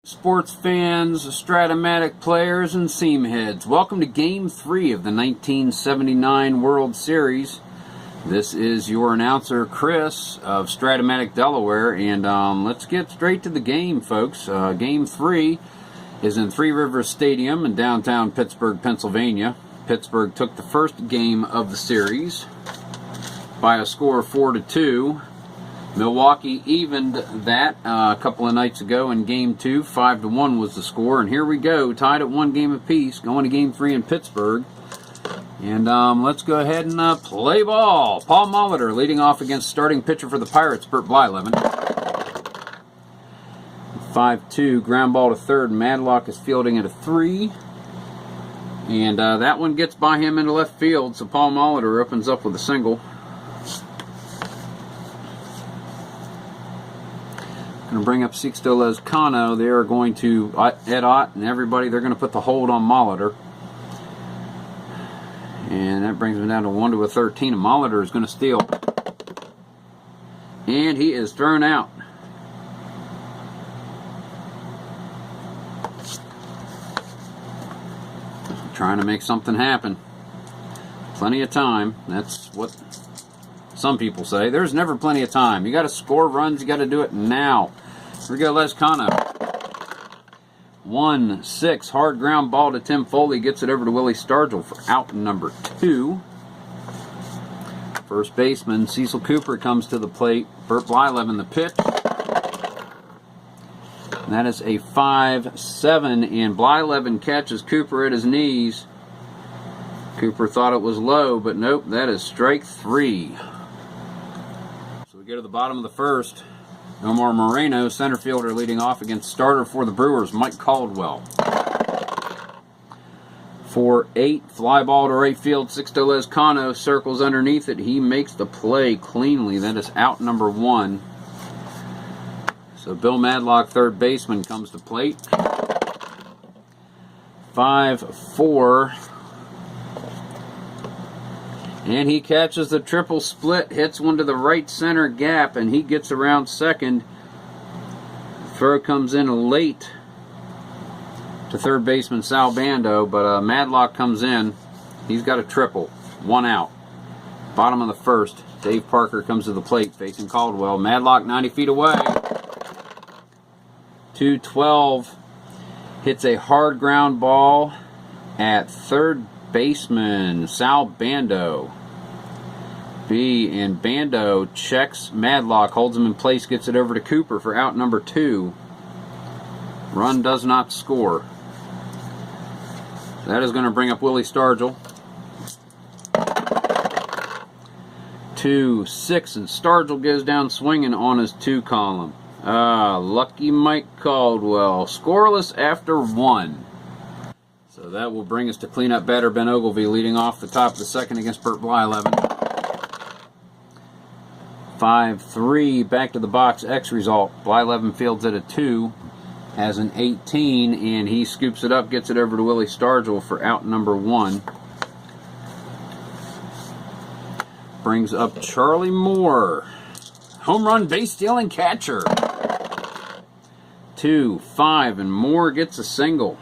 Sports fans, strat-o-matic players, and seam heads, welcome to Game 3 of the 1979 World Series. This is your announcer, Chris, of Strat-o-matic Delaware, and let's get straight to the game, folks. Game 3 is in Three Rivers Stadium in downtown Pittsburgh, Pennsylvania. Pittsburgh took the first game of the series by a score of 4-2. Milwaukee evened that a couple of nights ago in Game 2. 5-1 was the score. And here we go, tied at 1 game apiece, going to Game 3 in Pittsburgh. And let's go ahead and play ball. Paul Molitor leading off against starting pitcher for the Pirates, Bert Blyleven. 5-2, ground ball to third. Madlock is fielding at a 3. And that one gets by him into left field, so Paul Molitor opens up with a single. Going to bring up Sixto Lezcano. They are going to, Ed Ott and everybody, they're going to put the hold on Molitor. And that brings him down to 1-13. And Molitor is going to steal. And he is thrown out. Trying to make something happen. Plenty of time. That's what some people say. There's never plenty of time. You got to score runs. You got to do it now. Here we go, Lezcano. 1-6, hard ground ball to Tim Foley. Gets it over to Willie Stargell for out number 2. First baseman Cecil Cooper comes to the plate. Bert Blyleven the pitch. And that is a 5-7, and Blyleven catches Cooper at his knees. Cooper thought it was low, but nope, that is strike 3. So we go to the bottom of the first. Omar Moreno, center fielder, leading off against starter for the Brewers, Mike Caldwell. 4-8, fly ball to right field. Sixto Lezcano circles underneath it. He makes the play cleanly. That is out number 1. So Bill Madlock, third baseman, comes to plate. 5-4. And he catches the triple split, hits one to the right center gap, and he gets around second. Throw comes in late to third baseman Sal Bando, but Madlock comes in. He's got a triple. 1 out. Bottom of the first. Dave Parker comes to the plate facing Caldwell. Madlock 90 feet away. 2-12. Hits a hard ground ball at third baseman Sal Bando. And Bando checks Madlock, holds him in place, gets it over to Cooper for out number 2. Run does not score. That is going to bring up Willie Stargell. 2-6, and Stargell goes down swinging on his 2 column. Lucky Mike Caldwell, scoreless after 1. So that will bring us to cleanup batter Ben Ogilvie, leading off the top of the second against Bert Blyleven. 5-3, back to the box, X result. Blyleven fields at a 2, has an 18, and he scoops it up, gets it over to Willie Stargell for out number 1. Brings up Charlie Moore, home run, base stealing catcher. 2-5, and Moore gets a single.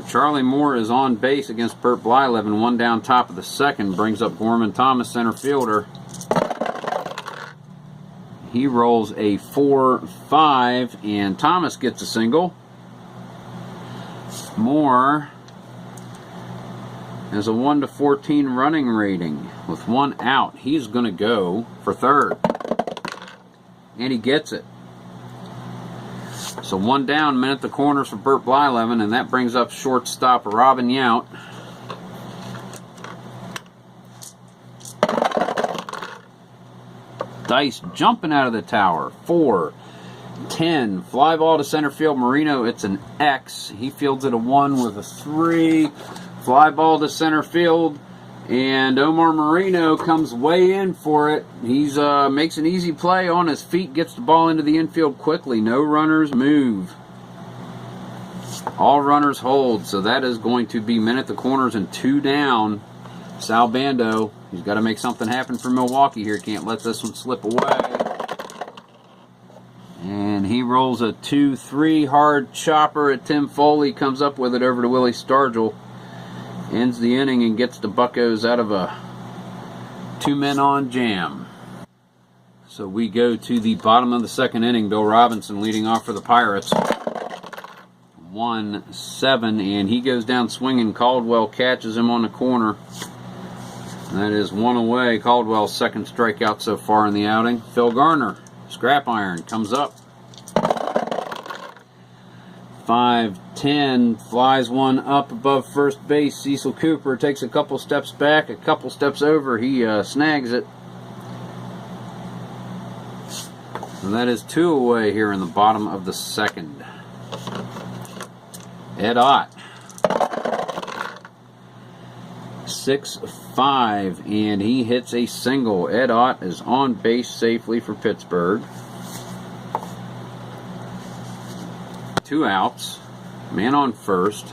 Charlie Moore is on base against Bert Blyleven. 1 down top of the second. Brings up Gorman Thomas, center fielder. He rolls a 4-5, and Thomas gets a single. Moore has a 1-14 running rating with 1 out. He's going to go for third. And he gets it. So 1 down, men at the corners for Bert Blyleven, and that brings up shortstop Robin Yount. Dice jumping out of the tower. 4-10. Fly ball to center field. Marino, it's an X. He fields it a 1 with a 3. Fly ball to center field. And Omar Moreno comes way in for it. He's makes an easy play on his feet, gets the ball into the infield quickly. No runners move. All runners hold. So that is going to be men at the corners and 2 down. Sal Bando, he's got to make something happen for Milwaukee here. Can't let this one slip away. And And he rolls a 2-3 hard chopper at Tim Foley, comes up with it over to Willie Stargell. Ends the inning and gets the Buccos out of a 2-men-on jam. So we go to the bottom of the second inning. Bill Robinson leading off for the Pirates. 1-7, and he goes down swinging. Caldwell catches him on the corner. That is one away. Caldwell's second strikeout so far in the outing. Phil Garner, scrap iron, comes up. 5-10, flies one up above first base. Cecil Cooper takes a couple steps back, a couple steps over. He snags it. And that is 2 away here in the bottom of the second. Ed Ott. 6-5, and he hits a single. Ed Ott is on base safely for Pittsburgh. 2 outs. Man on first.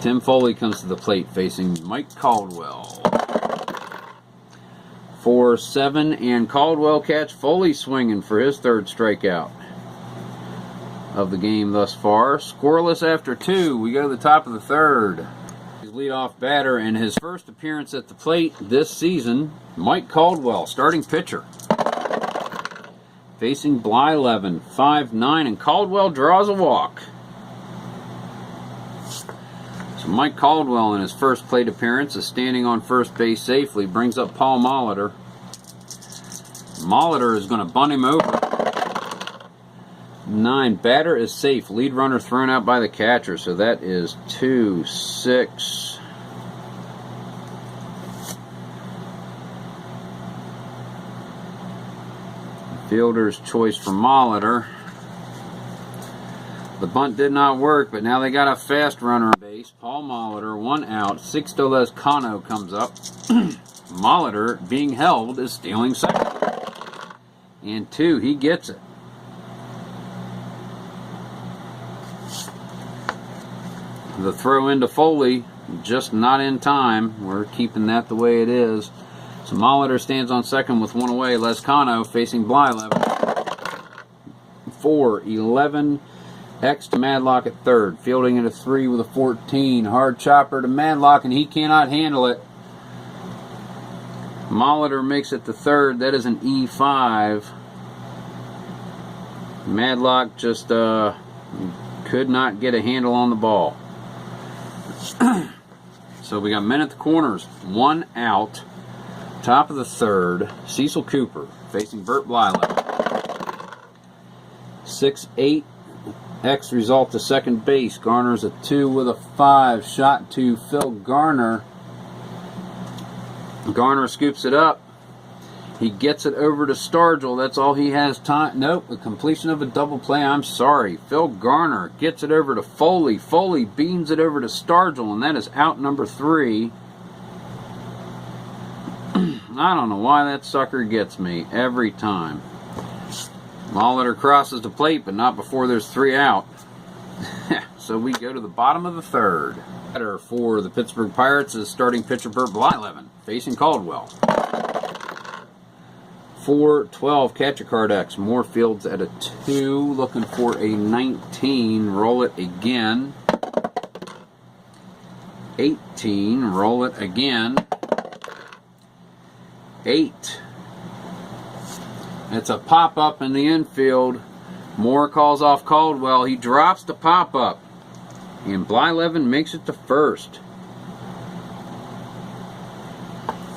Tim Foley comes to the plate facing Mike Caldwell. 4-7, and Caldwell catch Foley swinging for his third strikeout of the game thus far. Scoreless after 2. We go to the top of the third. His leadoff batter and his first appearance at the plate this season, Mike Caldwell, starting pitcher. Facing Blyleven, 5-9, and Caldwell draws a walk. So Mike Caldwell in his first plate appearance is standing on first base safely, brings up Paul Molitor. Molitor is going to bunt him over. 9, batter is safe, lead runner thrown out by the catcher, so that is 2-6. Fielder's choice for Molitor. The bunt did not work, but now they got a fast runner on base. Paul Molitor, 1 out. Sixto Lezcano comes up. Molitor, being held, is stealing second. And 2, he gets it. The throw into Foley, just not in time. We're keeping that the way it is. So Molitor stands on second with 1 away. Lezcano facing Blyleven. 4-11. X to Madlock at third. Fielding at a 3 with a 14. Hard chopper to Madlock, and he cannot handle it. Molitor makes it to third. That is an E5. Madlock just could not get a handle on the ball. So we got men at the corners. 1 out. Top of the third. Cecil Cooper facing Bert Blyleven. 6-8. X result to second base. Garner's a 2 with a 5. Shot to Phil Garner. Garner scoops it up. He gets it over to Stargell. That's all he has time. Nope, a completion of a double play. I'm sorry. Phil Garner gets it over to Foley. Foley beams it over to Stargell, and that is out number 3. I don't know why that sucker gets me every time. Molitor crosses the plate, but not before there's 3 out. So we go to the bottom of the third. Batter for the Pittsburgh Pirates is starting pitcher Bert Blyleven, facing Caldwell. 4-12, catch a card X. Moorfield's at a 2, looking for a 19. Roll it again. 18, roll it again. 8. It's a pop-up in the infield. Moore calls off Caldwell. He drops the pop-up. And Blyleven makes it to first.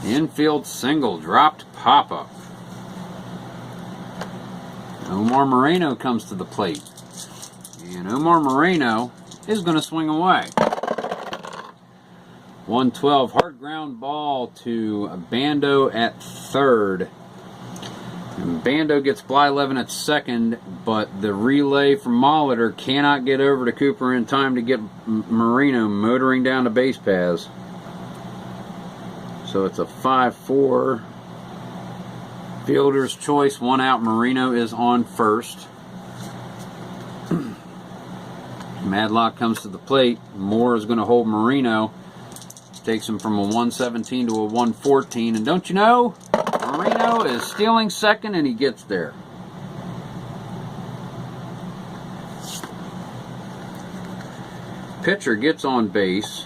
Infield single, dropped pop-up. Omar Moreno comes to the plate. And Omar Moreno is going to swing away. 1-12, hard ground ball to Bando at third. And Bando gets Blyleven at second, but the relay from Molitor cannot get over to Cooper in time to get Moreno motoring down the base paths. So it's a 5-4. Fielder's choice, 1 out. Moreno is on first. Madlock comes to the plate. Moore is going to hold Moreno. Takes him from a 117 to a 114. And don't you know, Moreno is stealing second, and he gets there. Pitcher gets on base.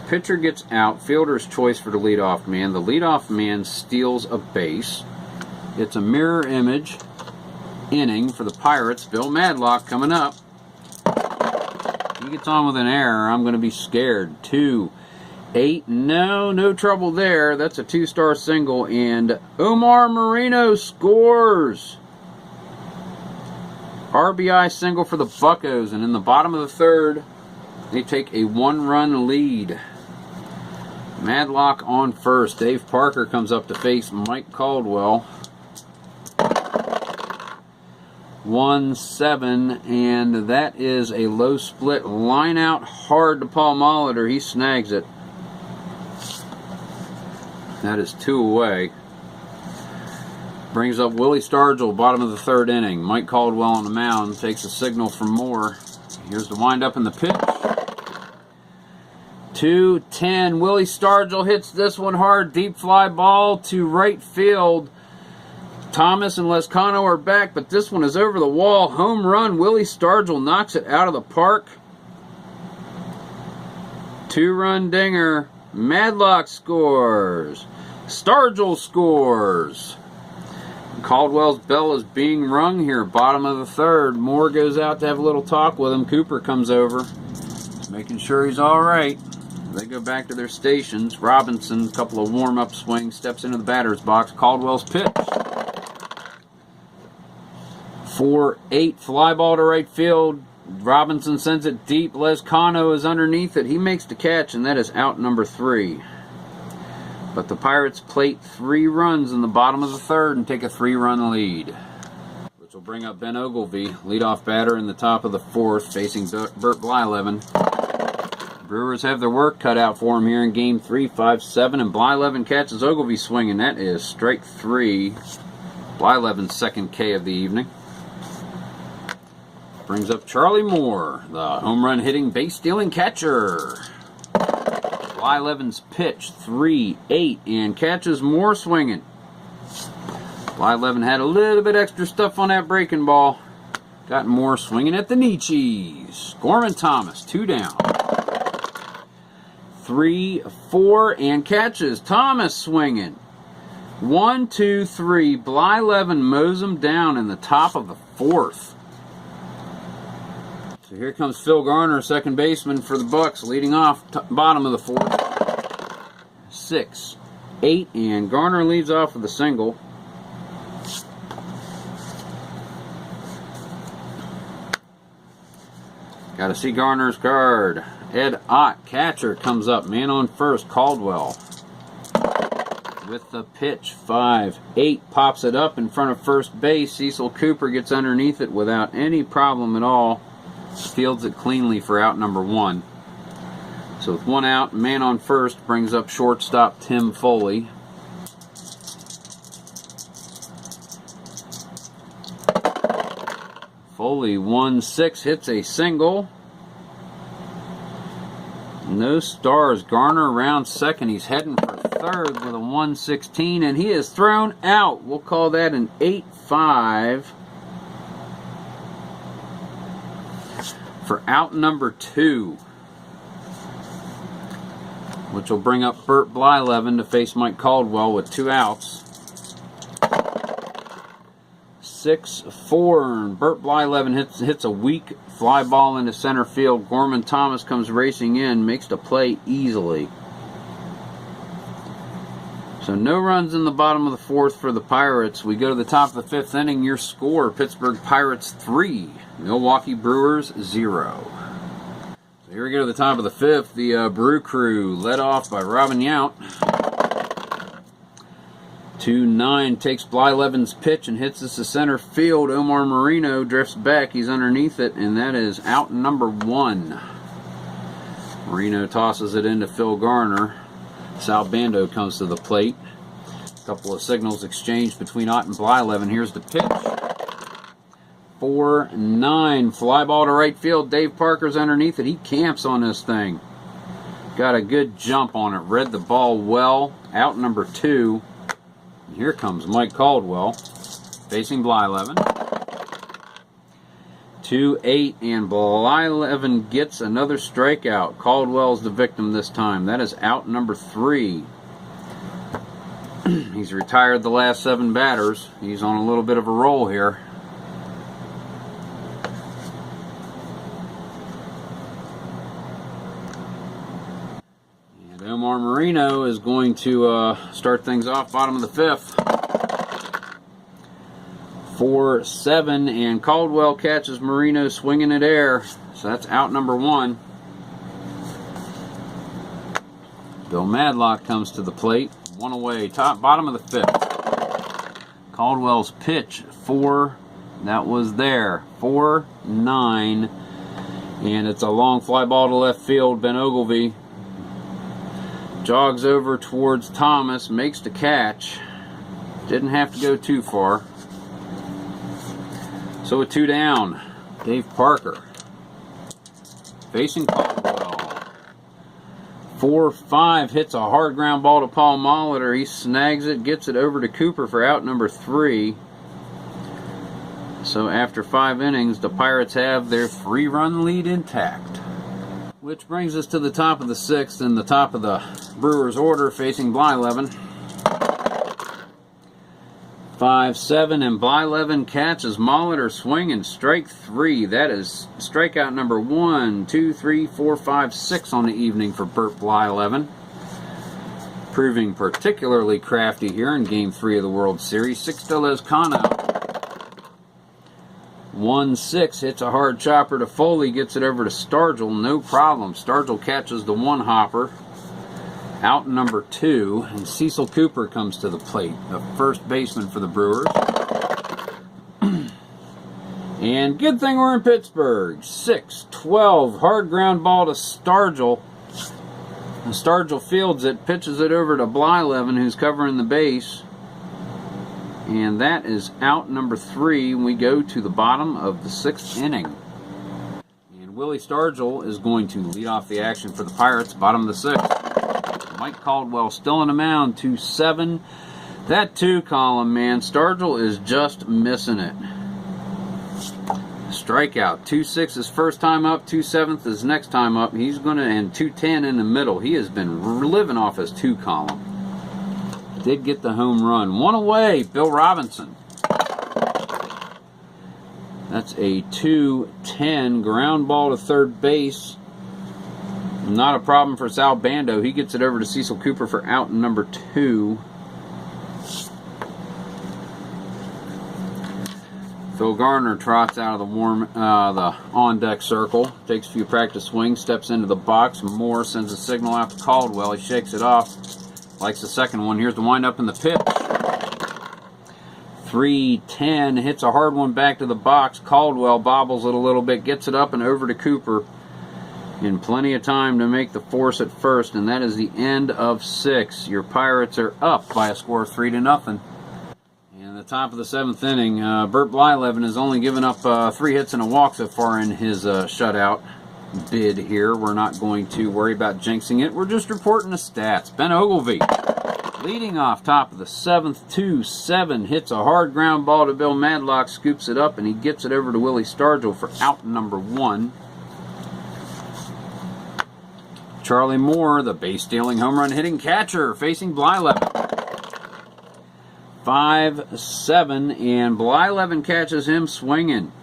Pitcher gets out. Fielder's choice for the leadoff man. The leadoff man steals a base. It's a mirror image inning for the Pirates. Bill Madlock coming up. He gets on with an error. I'm going to be scared. 2-8. No trouble there. That's a 2-star single. And Omar Moreno scores. RBI single for the Buccos. And in the bottom of the third, they take a 1-run lead. Madlock on first. Dave Parker comes up to face Mike Caldwell. 1-7, and that is a low split line out hard to Paul Molitor. He snags it. That is 2 away. Brings up Willie Stargell, bottom of the third inning. Mike Caldwell on the mound takes a signal for more. Here's the windup in the pitch. 2-10. Willie Stargell hits this one hard. Deep fly ball to right field. Thomas and Lescano are back, but this one is over the wall. Home run. Willie Stargell knocks it out of the park. 2-run dinger. Madlock scores. Stargell scores. Caldwell's bell is being rung here, bottom of the third. Moore goes out to have a little talk with him. Cooper comes over, making sure he's all right. They go back to their stations. Robinson, a couple of warm-up swings, steps into the batter's box. Caldwell's pitch. 4-8, fly ball to right field. Robinson sends it deep. Lescano is underneath it. He makes the catch, and that is out number 3. But the Pirates plate 3 runs in the bottom of the third and take a 3-run lead, which will bring up Ben Ogilvy, leadoff batter in the top of the 4th, facing Bert Blyleven. Brewers have their work cut out for him here in Game 3, 5-7, and Blyleven catches Ogilvy swinging. That is strike 3. Blyleven's second K of the evening. Brings up Charlie Moore, the home run hitting, base stealing catcher. Blyleven's pitch, 3-8, and catches Moore swinging. Blyleven had a little bit extra stuff on that breaking ball. Got Moore swinging at the knee cheese. Gorman Thomas, 2 down. 3-4, and catches Thomas swinging. 1, 2, 3. Blyleven mows him down in the top of the 4th. So here comes Phil Garner, second baseman for the Bucks, leading off bottom of the 4th. 6-8, and Garner leads off with a single. Got to see Garner's card. Ed Ott, catcher, comes up. Man on first, Caldwell. With the pitch, 5-8, pops it up in front of first base. Cecil Cooper gets underneath it without any problem at all. Fields it cleanly for out number 1. So with 1 out, man on first brings up shortstop Tim Foley. Foley 1-6, hits a single. No stars. Garner around second. He's heading for third with a 1-16, and he is thrown out. We'll call that an 8-5 for out number 2, which will bring up Bert Blyleven to face Mike Caldwell with 2 outs. 6-4, and Bert Blyleven hits a weak fly ball into center field. Gorman Thomas comes racing in, makes the play easily. So no runs in the bottom of the 4th for the Pirates. We go to the top of the 5th inning. Your score, Pittsburgh Pirates 3, Milwaukee Brewers 0. So here we go to the top of the 5th. The Brew Crew, led off by Robin Yount. 2-9, takes Blyleven's pitch and hits this to center field. Omar Moreno drifts back. He's underneath it, and that is out number 1. Moreno tosses it into Phil Garner. Sal Bando comes to the plate. A couple of signals exchanged between Ott and Blyleven. Here's the pitch. 4-9, fly ball to right field. Dave Parker's underneath it. He camps on this thing. Got a good jump on it. Read the ball well. Out number 2. Here comes Mike Caldwell facing Blyleven. 2-8, and Blyleven gets another strikeout. Caldwell's the victim this time. That is out number 3. He's retired the last 7 batters. He's on a little bit of a roll here. And Omar Marino is going to start things off, bottom of the 5th. 4-7, and Caldwell catches Marino swinging at air. So that's out number 1. Bill Madlock comes to the plate. 1 away, bottom of the 5th. Caldwell's pitch, 4, that was there. 4-9, and it's a long fly ball to left field. Ben Ogilvy jogs over towards Thomas, makes the catch. Didn't have to go too far. So with 2 down, Dave Parker facing Caldwell. 4-5, hits a hard ground ball to Paul Molitor. He snags it, gets it over to Cooper for out number 3. So after 5 innings, the Pirates have their 3-run lead intact. Which brings us to the top of the 6th and the top of the Brewers order facing Blyleven. 5-7, and Blyleven catches Molitor swinging, strike 3. That is strikeout number 1, 2, 3, 4, 5, 6 on the evening for Burt Blyleven. Proving particularly crafty here in Game 3 of the World Series. Sixto Lezcano. 1-6, hits a hard chopper to Foley, gets it over to Stargell, no problem. Stargell catches the 1-hopper. Out number 2, and Cecil Cooper comes to the plate, the first baseman for the Brewers. And good thing we're in Pittsburgh. 6-12, hard ground ball to Stargell. And Stargell fields it, pitches it over to Blyleven, who's covering the base. And that is out number 3. We go to the bottom of the 6th inning. And Willie Stargell is going to lead off the action for the Pirates, bottom of the 6th. Mike Caldwell still on the mound, 2-7. That 2 column, man, Stargell is just missing it. Strikeout, 2-6 his first time up, 2-7 his next time up. He's going to, and 2-10 in the middle. He has been living off his 2 column. Did get the home run. 1 away, Bill Robinson. That's a 2-10 ground ball to third base. Not a problem for Sal Bando. He gets it over to Cecil Cooper for out number 2. Phil Garner trots out of the on-deck circle, takes a few practice swings, steps into the box. Moore sends a signal out to Caldwell. He shakes it off. Likes the second one. Here's the windup in the pitch. 3-10, hits a hard one back to the box. Caldwell bobbles it a little bit, gets it up and over to Cooper. In plenty of time to make the force at first, and that is the end of 6. Your Pirates are up by a score of 3-0. And the top of the 7th inning, Burt Blyleven has only given up 3 hits and a walk so far in his shutout bid here. We're not going to worry about jinxing it. We're just reporting the stats. Ben Ogilvy, leading off top of the 7th, 2-7, hits a hard ground ball to Bill Madlock, scoops it up, and he gets it over to Willie Stargell for out number 1. Charlie Moore, the base-stealing, home run hitting catcher, facing Blyleven. 5-7, and Blyleven catches him swinging.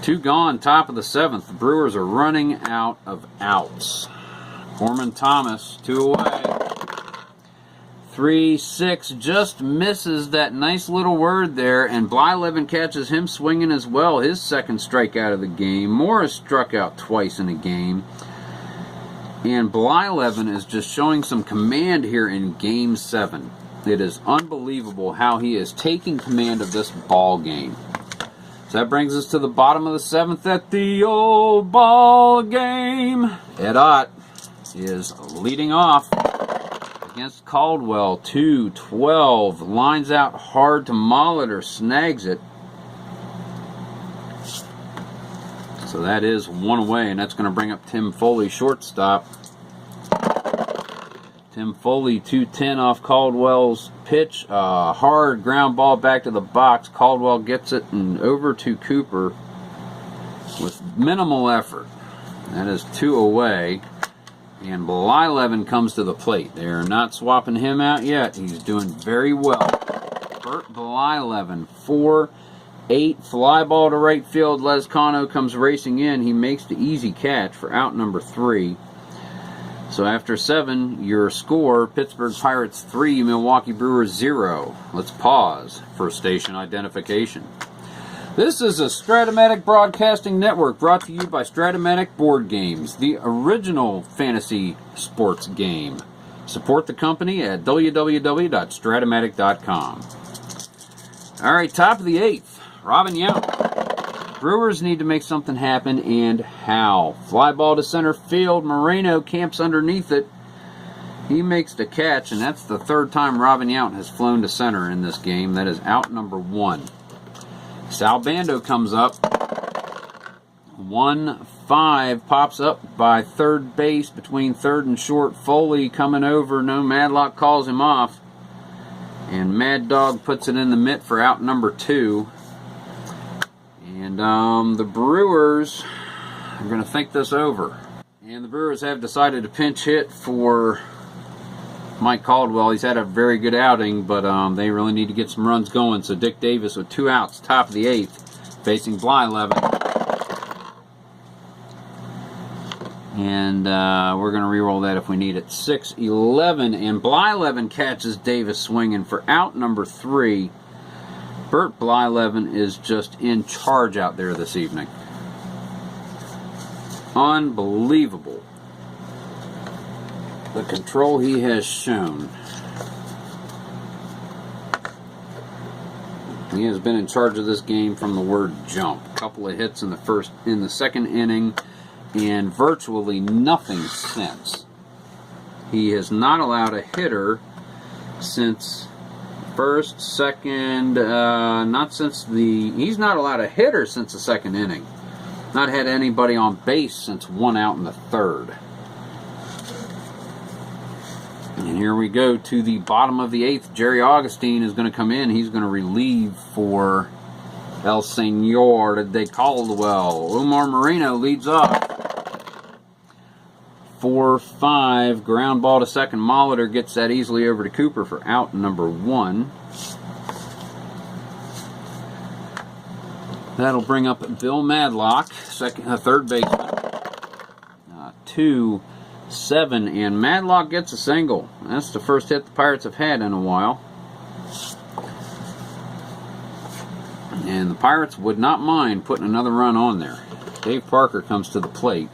2 gone, top of the 7th. The Brewers are running out of outs. Gorman Thomas, 2 away. 3-6, just misses that nice little word there, and Blyleven catches him swinging as well. His second strikeout of the game. Moore has struck out twice in a game. And Blyleven is just showing some command here in Game 7. It is unbelievable how he is taking command of this ball game. So that brings us to the bottom of the 7th at the old ball game. Ed Ott is leading off against Caldwell. 2-12. Lines out hard to Molitor. Snags it. So that is 1 away, and that's going to bring up Tim Foley, shortstop. Tim Foley, 2-10 off Caldwell's pitch. Hard ground ball back to the box. Caldwell gets it and over to Cooper. with minimal effort. That is 2 away. And Blyleven comes to the plate. They're not swapping him out yet. He's doing very well. Bert Blyleven, 4-8, fly ball to right field. Lezcano comes racing in. He makes the easy catch for out number 3. So after 7, your score, Pittsburgh Pirates 3, Milwaukee Brewers 0. Let's pause for station identification. This is a Strat-o-matic Broadcasting Network brought to you by Strat-o-matic Board Games, the original fantasy sports game. Support the company at www.strat-o-matic.com. Alright, top of the 8th, Robin Yount. Brewers need to make something happen, and how? Fly ball to center field, Moreno camps underneath it. He makes the catch, and that's the 3rd time Robin Yount has flown to center in this game. That is out number 1. Sal Bando comes up. 1-5 pops up by third base between third and short. Foley coming over. No, Madlock calls him off. And Mad Dog puts it in the mitt for out number 2. And the Brewers are going to think this over. And the Brewers have decided to pinch hit for Mike Caldwell. He's had a very good outing, but they really need to get some runs going. So Dick Davis with 2 outs, top of the 8th, facing Blyleven. And we're going to re-roll that if we need it. 6-11, and Blyleven catches Davis swinging for out number 3. Bert Blyleven is just in charge out there this evening. Unbelievable the control he has shown. He has been in charge of this game from the word jump. A couple of hits in the second inning, and virtually nothing since. He has not allowed a hitter since first, second, he's not allowed a hitter since the second inning. Not had anybody on base since 1 out in the 3rd. And here we go to the bottom of the 8th. Jerry Augustine is going to come in. He's going to relieve for El Senor de Caldwell. Omar Moreno leads off. 4-5. Ground ball to second. Molitor gets that easily over to Cooper for out number 1. That'll bring up Bill Madlock, third baseman. 2-7, and Madlock gets a single. That's the first hit the Pirates have had in a while. And the Pirates would not mind putting another run on there. Dave Parker comes to the plate.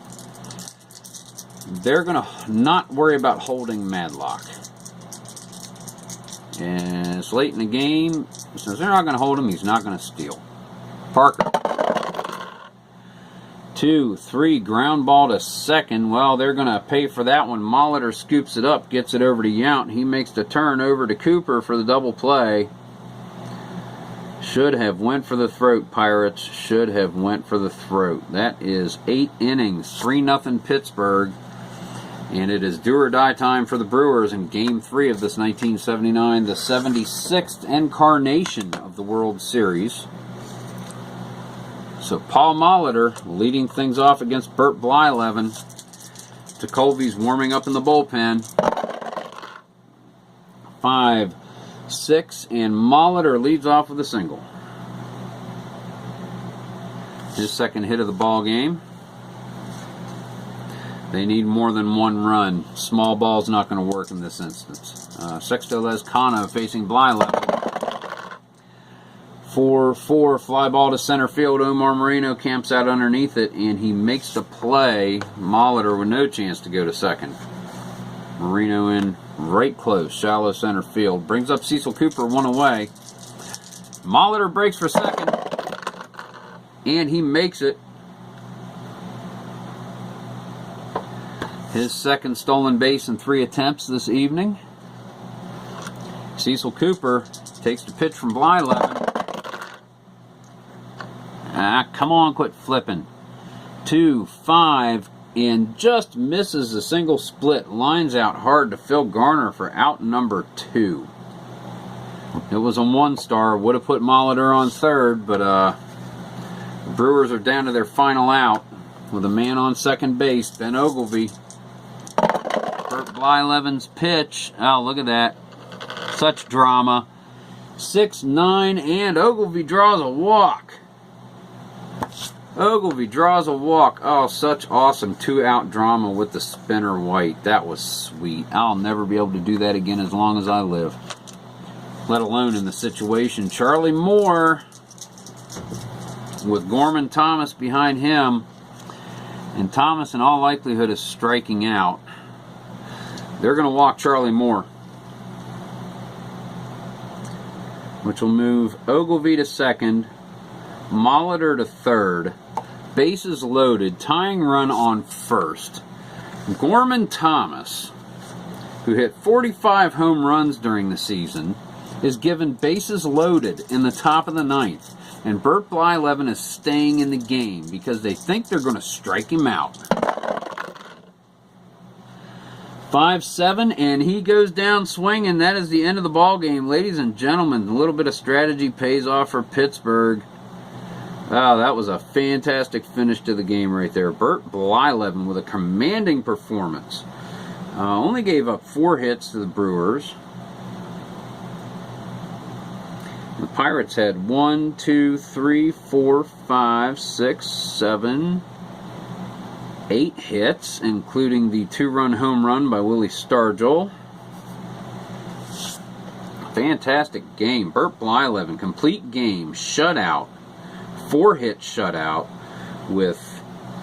They're going to not worry about holding Madlock. And it's late in the game. Since they're not going to hold him, he's not going to steal. Parker. 2-3, ground ball to second. Well, they're going to pay for that one. Molitor scoops it up, gets it over to Yount. He makes the turn over to Cooper for the double play. Should have went for the throat, Pirates. Should have went for the throat. That is 8 innings, 3-0 Pittsburgh. And it is do or die time for the Brewers in Game 3 of this 1979, the 76th incarnation of the World Series. So Paul Molitor leading things off against Bert Blyleven. Colby's warming up in the bullpen. 5-6, and Molitor leads off with a single. His second hit of the ball game. They need more than 1 run. Small ball's not going to work in this instance. Sexto Lezcano facing Blyleven. 4-4, fly ball to center field. Omar Moreno camps out underneath it, and he makes the play. Molitor with no chance to go to second. Moreno in right close, shallow center field. Brings up Cecil Cooper, 1 away. Molitor breaks for second, and he makes it. His second stolen base in 3 attempts this evening. Cecil Cooper takes the pitch from Blyleven. Come on, quit flipping. 2-5, and just misses a single split. Lines out hard to Phil Garner for out number 2. It was a 1-star. Would have put Molitor on third, but The Brewers are down to their final out with a man on second base, Ben Ogilvy. Bert Blyleven's pitch. Oh, look at that. Such drama. 6-9, and Ogilvy draws a walk. Ogilvy draws a walk. Oh, such awesome two-out drama with the spinner White. That was sweet. I'll never be able to do that again as long as I live. Let alone in the situation. Charlie Moore with Gorman Thomas behind him. And Thomas in all likelihood is striking out. They're going to walk Charlie Moore, which will move Ogilvy to second, Molitor to third, bases loaded, tying run on first. Gorman Thomas, who hit 45 home runs during the season, is given bases loaded in the top of the ninth, and Bert Blyleven is staying in the game because they think they're going to strike him out. 5-7, and he goes down swinging. That is the end of the ball game, ladies and gentlemen. A little bit of strategy pays off for Pittsburgh. Oh, that was a fantastic finish to the game right there. Bert Blyleven with a commanding performance. Only gave up 4 hits to the Brewers. The Pirates had 1, 2, 3, 4, 5, 6, 7, 8 hits, including the 2-run home run by Willie Stargell. Fantastic game. Bert Blyleven, complete game, shutout. 4-hit shutout with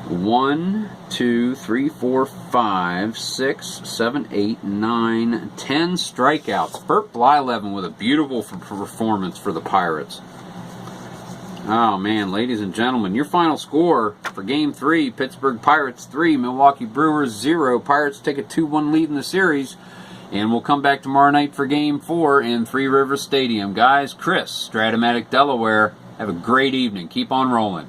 1, 2, 3, 4, 5, 6, 7, 8, 9, 10 strikeouts. Bert Blyleven with a beautiful performance for the Pirates. Oh man, ladies and gentlemen, your final score for Game 3, Pittsburgh Pirates 3, Milwaukee Brewers 0. Pirates take a 2-1 lead in the series, and we'll come back tomorrow night for Game 4 in Three Rivers Stadium. Guys, Chris, Strat-O-Matic, Delaware, have a great evening. Keep on rolling.